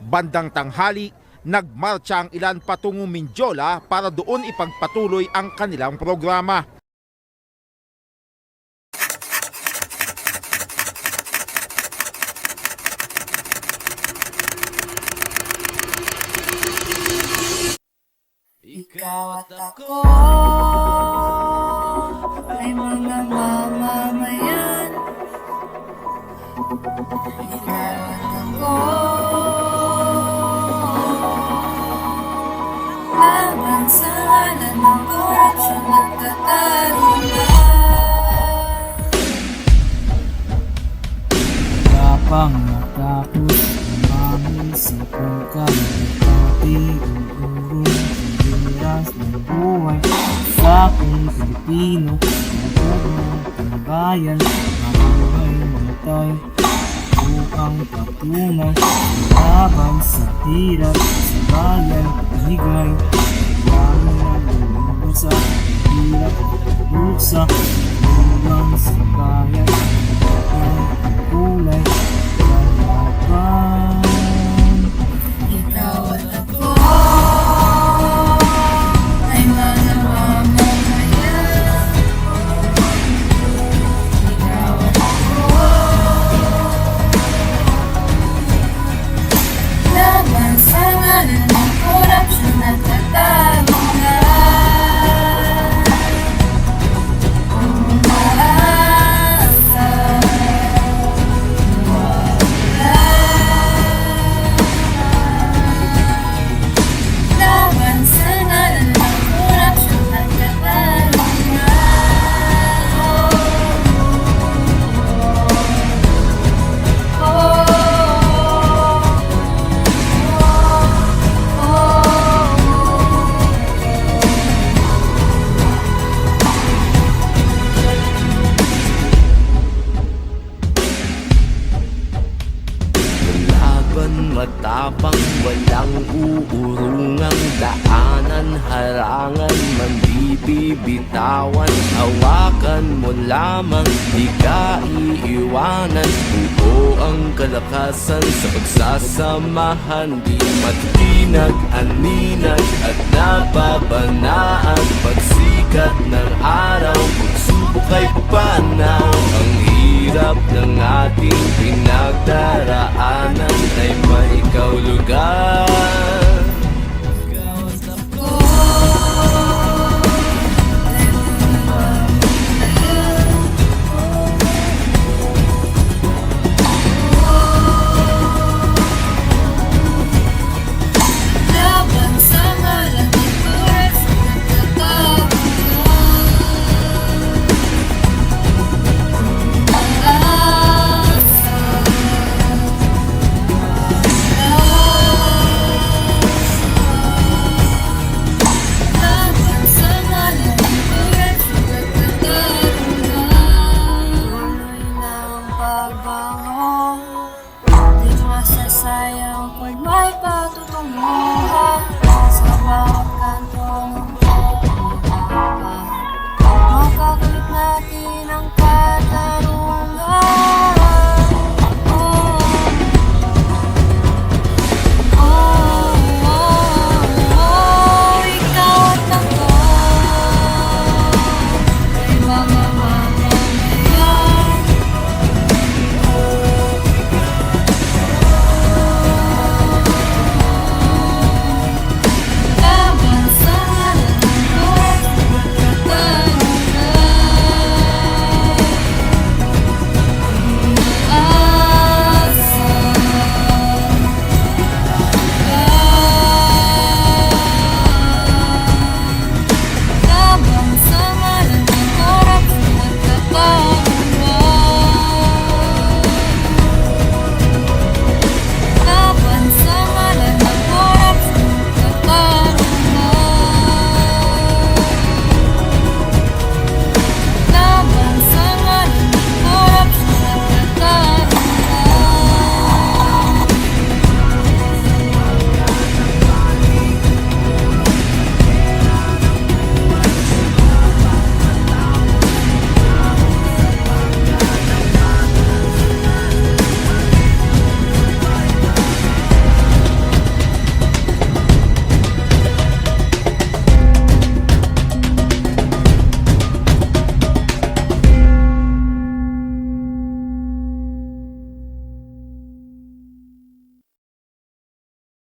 Bandang tanghali, nagmarcha ang ilan patungong Mindiola para doon ipagpatuloy ang kanilang programa. Ikaw at ako ay mga mamamayan. Ikaw at ako laban sa ngalan ng korupsyon at katarungan. Kapang natapos umamin sa pagkakapag-urong pagbiras ng buhay sa aking Pilipino, ng bayan, mabuhay matay, upang patunay laban sa hirap sa bayan, higay, lalo na lumabas sa hirap, buksa, hanggang sa bayan, ang kulay, kalaban. Ikaw at ako ay mga mamamayan. Ikaw at ako laban sa ngalan ng korupsyon at katarungan. Umaasa, laban sa ngalan ng korupsyon at katarungan. Laban matapang, walang uurungang daanan, harangan man di bibitawan, hawakan mo lamang, di ka iiwanan. Buo ang kalakasan sa pagsasamahan, di matinag, aninag at nababanaan. Pagsikat ng araw, pagsubok ay papanaw. Ang hirap ng ating pinagdaraanan ay may